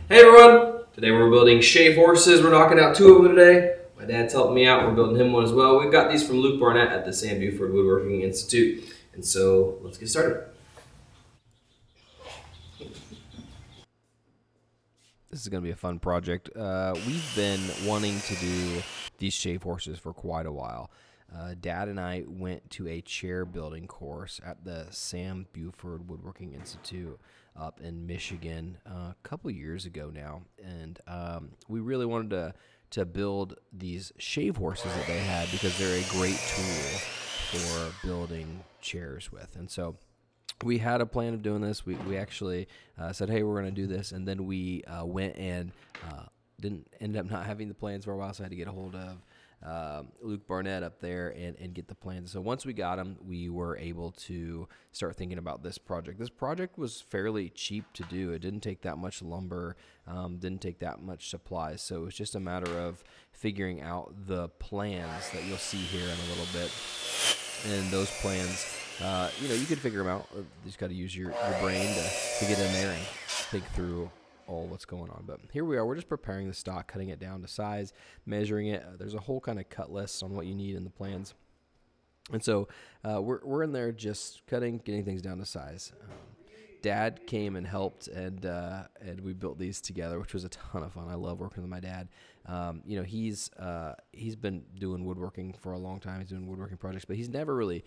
Hey everyone! Today we're building Shavehorses. We're knocking out two of them today. My dad's helping me out. We're building him one as well. We've got these from Luke Barnett at the Sam Buford Woodworking Institute. And so let's get started. This is going to be a fun project. We've been wanting to do these Shavehorses for quite a while. Dad and I went to a chair building course at the Sam Buford Woodworking Institute up in Michigan a couple years ago now, and we really wanted to build these Shavehorses that they had because they're a great tool for building chairs with. And so we had a plan of doing this. We actually said, hey, we're going to do this. And then we went and didn't end up not having the plans for a while, so I had to get a hold of Luke Barnett up there and get the plans. So once we got them, we were able to start thinking about this project. This project was fairly cheap to do. It didn't take that much lumber, didn't take that much supplies. So it was just a matter of figuring out the plans that you'll see here in a little bit. And those plans, you could figure them out. You just got to use your brain to get in there and think through all what's going on. But here we are. We're just preparing the stock, cutting it down to size, measuring it. There's a whole kind of cut list on what you need in the plans. And so we're in there just cutting, getting things down to size. Dad came and helped, and we built these together, which was a ton of fun. I love working with my dad. He's been doing woodworking for a long time. He's doing woodworking projects, but he's never really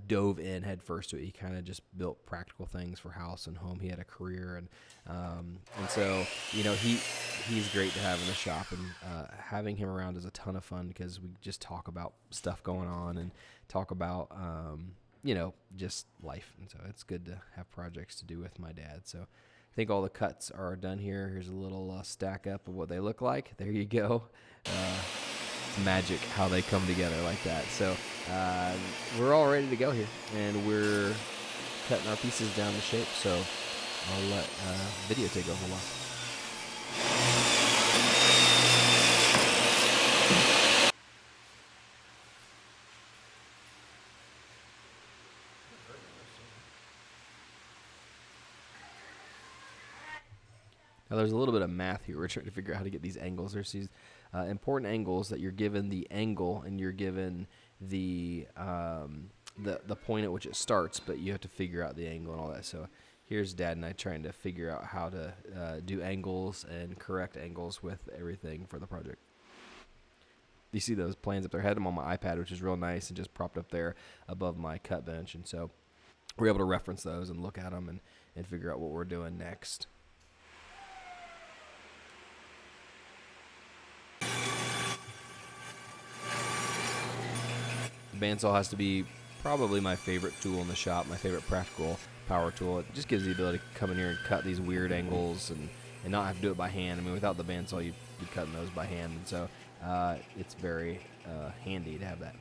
dove in head first to it. He kind of just built practical things for house and home. He had a career, and so he's great to have in the shop, and having him around is a ton of fun because we just talk about stuff going on and talk about just life. And so it's good to have projects to do with my dad. So I think all the cuts are done here. Here's a little stack up of what they look like. There you go. It's magic how they come together like that. So we're all ready to go here, and we're cutting our pieces down to shape. So I'll let video take over a while. Now, there's a little bit of math here. We're trying to figure out how to get these angles. There's these important angles that you're given the angle and you're given the point at which it starts, but you have to figure out the angle and all that. So here's Dad and I trying to figure out how to do angles and correct angles with everything for the project. You see those plans up there. I had them on my iPad, which is real nice, and just propped up there above my cut bench. And so we're able to reference those and look at them and figure out what we're doing next. The bandsaw has to be probably my favorite tool in the shop, my favorite practical power tool. It just gives the ability to come in here and cut these weird angles and not have to do it by hand. I mean, without the bandsaw, you'd be cutting those by hand. And so it's very handy to have that.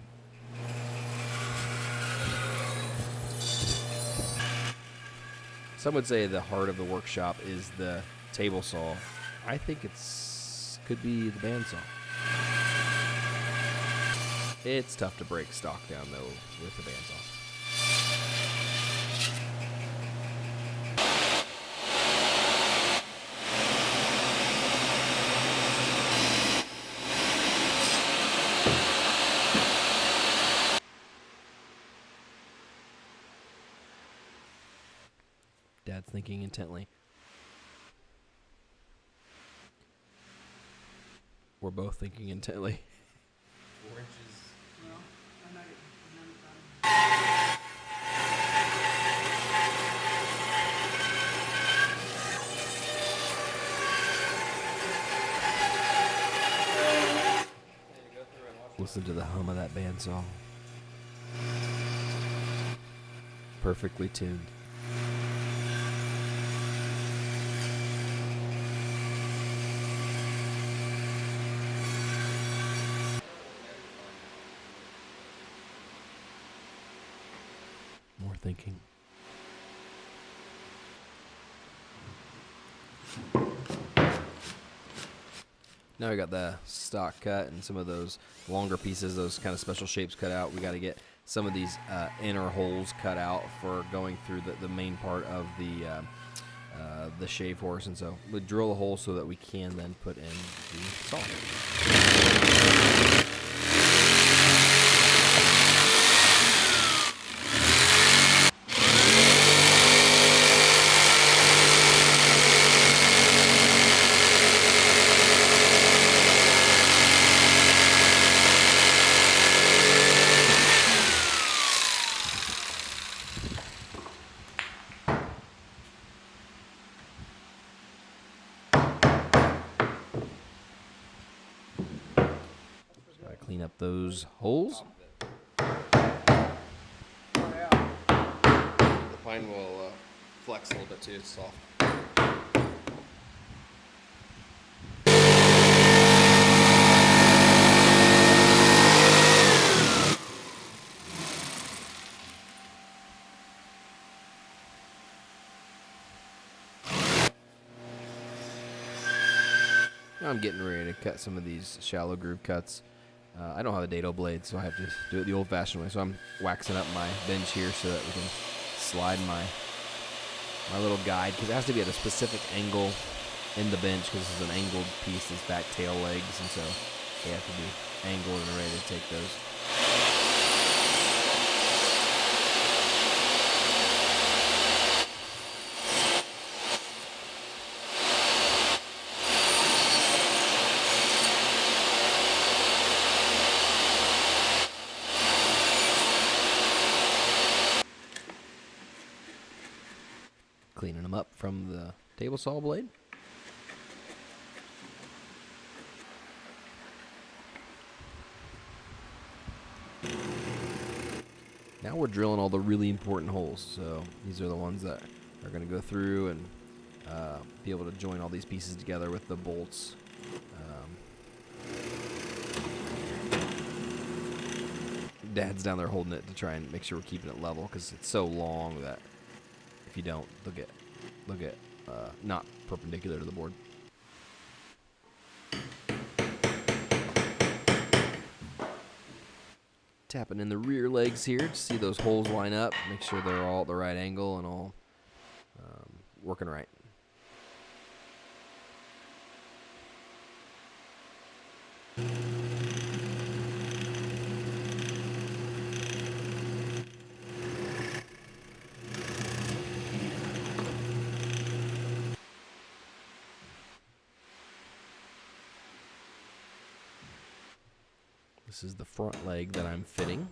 Some would say the heart of the workshop is the table saw. I think could be the bandsaw. It's tough to break stock down, though, with the bandsaw. Dad's thinking intently. We're both thinking intently. 4 inches. Well, I'm not Listen to the hum of that bandsaw. Perfectly tuned. More thinking. Now we got the stock cut and some of those longer pieces, those kind of special shapes cut out. We got to get some of these inner holes cut out for going through the main part of the shave horse, and so we drill a hole so that we can then put in the saw. So I clean up those holes. Oh, yeah. The pine will flex a little bit too. It's soft. Now I'm getting ready to cut some of these shallow groove cuts. I don't have a dado blade, so I have to do it the old-fashioned way. So I'm waxing up my bench here so that we can slide my little guide, because it has to be at a specific angle in the bench, because this is an angled piece, these back tail legs, and so they have to be angled and ready to take those. Cleaning them up from the table saw blade. Now we're drilling all the really important holes. So these are the ones that are going to go through and be able to join all these pieces together with the bolts. Dad's down there holding it to try and make sure we're keeping it level, because it's so long that if you don't, they'll get not perpendicular to the board. Tapping in the rear legs here to see those holes line up, make sure they're all at the right angle and all working right. This is the front leg that I'm fitting.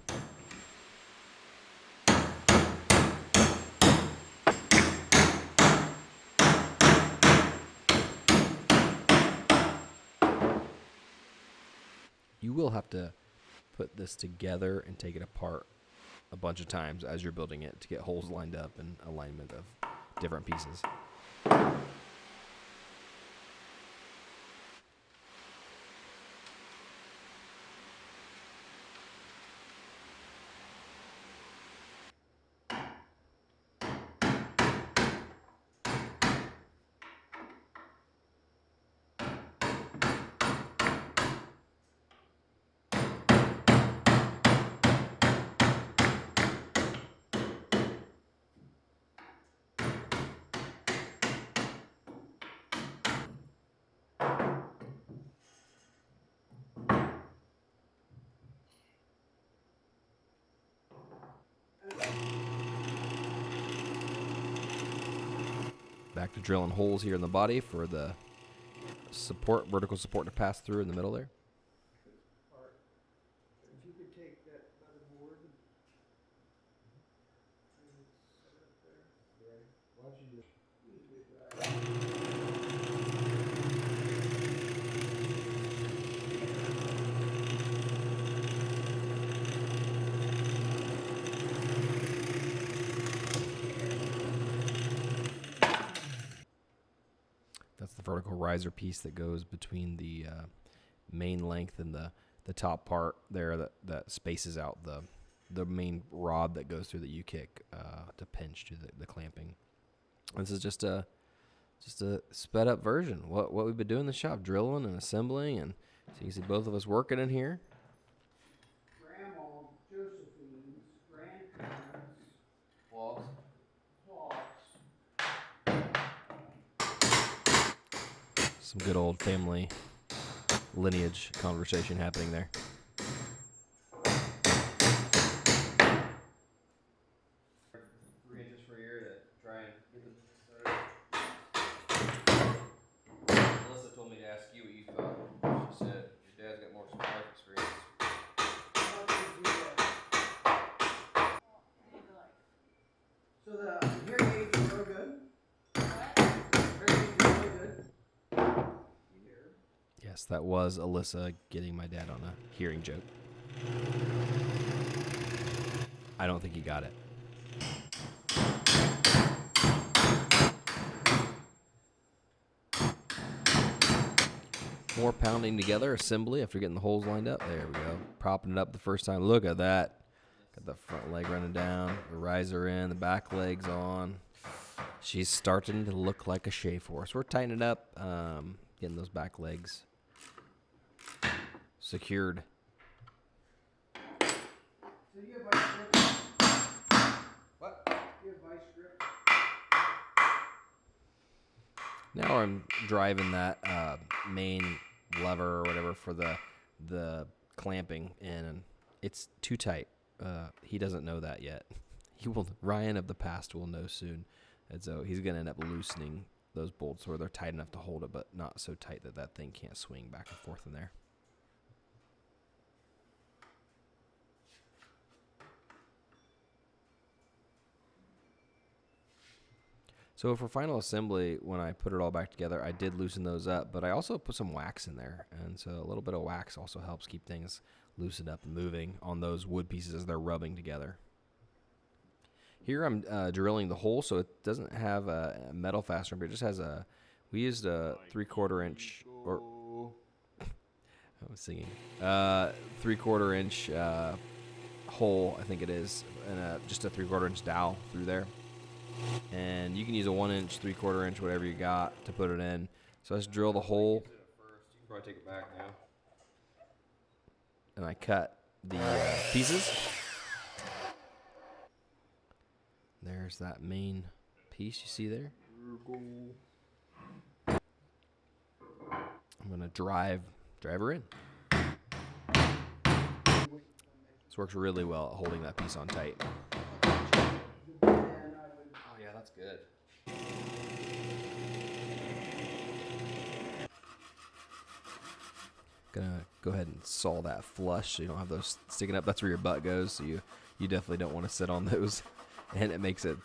You will have to put this together and take it apart a bunch of times as you're building it to get holes lined up and alignment of different pieces. Back to drilling holes here in the body for the support, vertical support to pass through in the middle there. If you could take that leather board and set it up there. Why don't you That's the vertical riser piece that goes between the main length and the top part there that spaces out the main rod that goes through the U-kick to pinch to the clamping. This is just a sped up version. What we've been doing in the shop, drilling and assembling, and so you can see both of us working in here. Grandma Josephine's grandparents' Logs. hogs. Some good old family lineage conversation happening there. 3 inches per year to try and get the started. Melissa told me to ask you what you thought. She said your dad's got more life experience. So the hearing aids are real good. Hearing aids are really good. You hear? Yes, that was Alyssa getting my dad on a hearing joke. I don't think he got it. More pounding together, assembly after getting the holes lined up. There we go. Propping it up the first time. Look at that. Got the front leg running down, the riser in, the back leg's on. She's starting to look like a Shavehorse. We're tightening it up, getting those back legs secured. So you have vice grip? What? You have vice grip? Now I'm driving that main lever or whatever for the clamping in, and it's too tight. He doesn't know that yet. Ryan of the past will know soon, and so he's gonna end up loosening those bolts where they're tight enough to hold it, but not so tight that that thing can't swing back and forth in there. So for final assembly, when I put it all back together, I did loosen those up, but I also put some wax in there. And so a little bit of wax also helps keep things loosened up and moving on those wood pieces as they're rubbing together. Here I'm drilling the hole, so it doesn't have a metal fastener, but it just has we used a 3/4 inch, or I was singing, 3/4 inch hole, I think it is, and just a 3/4 inch dowel through there. And you can use a 1 inch, 3/4 inch, whatever you got to put it in. So let's drill the hole. You can probably take it back now. And I cut the pieces. There's that main piece you see there. I'm gonna drive her in. This works really well at holding that piece on tight. Oh yeah, that's good. Gonna go ahead and saw that flush so you don't have those sticking up. That's where your butt goes, so you definitely don't want to sit on those, and it makes it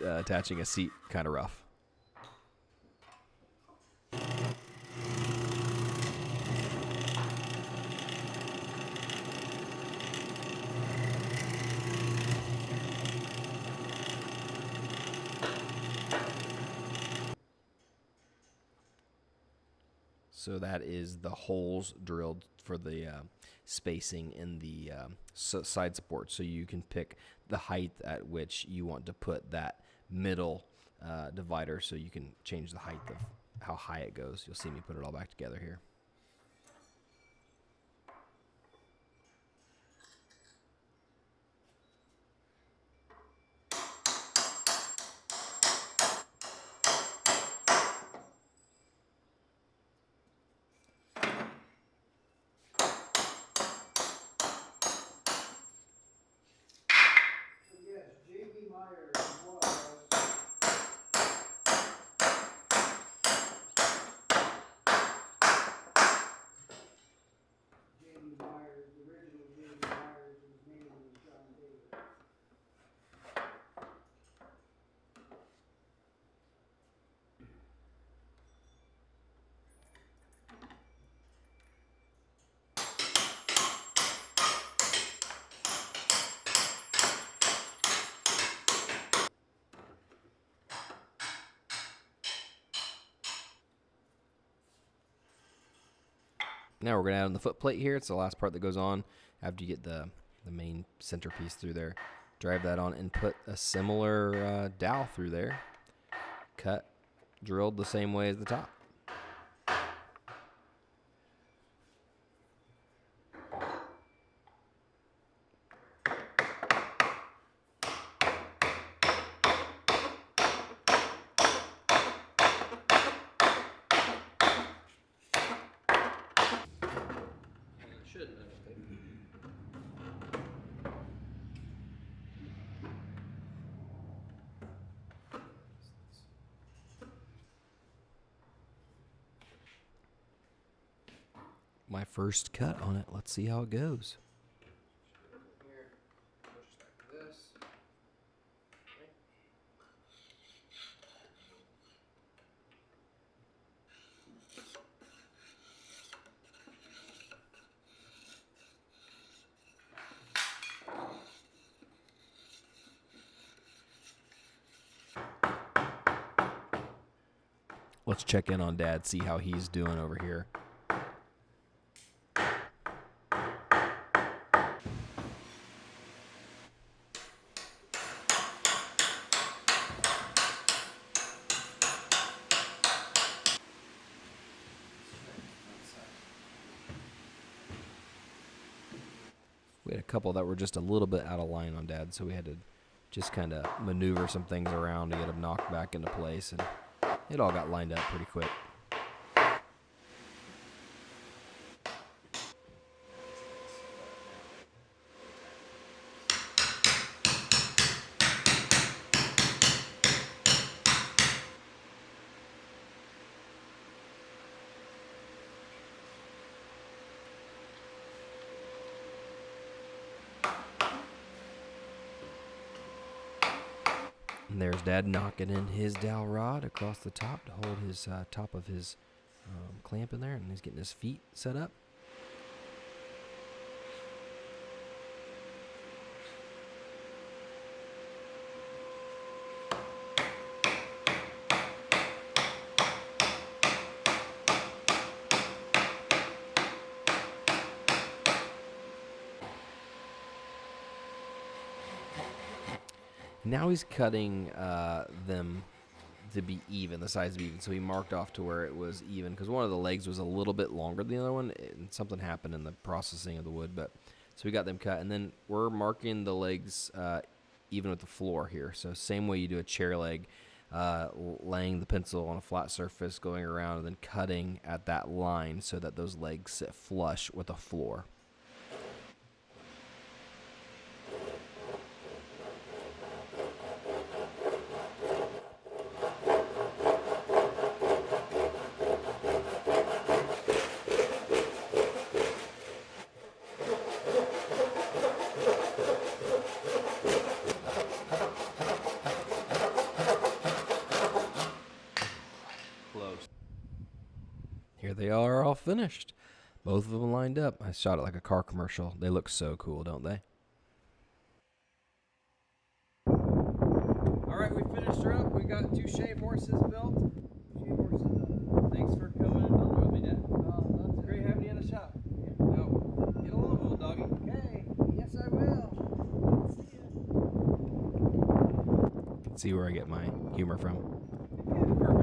attaching a seat kind of rough. So that is the holes drilled for the spacing in the side support. So you can pick the height at which you want to put that middle divider, so you can change the height of how high it goes. You'll see me put it all back together here. Yes, J.B. Myers was. J.B. Myers, the original J.B. Myers, his name was John David. Now we're going to add on the foot plate here. It's the last part that goes on after you get the main centerpiece through there. Drive that on and put a similar dowel through there. Cut, drilled the same way as the top. my first cut on it. Let's see how it goes. Here, push back to this. Let's check in on Dad, see how he's doing over here. We had a couple that were just a little bit out of line on Dad, so we had to just kind of maneuver some things around to get them knocked back into place, and it all got lined up pretty quick. And there's Dad knocking in his dowel rod across the top to hold his top of his clamp in there, and he's getting his feet set up. Now he's cutting them to be even, the size to be even. So he marked off to where it was even, because one of the legs was a little bit longer than the other one, and something happened in the processing of the wood. But so we got them cut, and then we're marking the legs even with the floor here. So same way you do a chair leg, laying the pencil on a flat surface, going around, and then cutting at that line so that those legs sit flush with the floor. Here they are, all finished. Both of them lined up. I shot it like a car commercial. They look so cool, don't they? All right, we finished her up. We got 2 Shavehorses built. Thanks for coming and building with me, Dad. That's Great having you in the shop. Now, get along, little doggy. Okay, yes I will. See ya. See where I get my humor from. Perfect.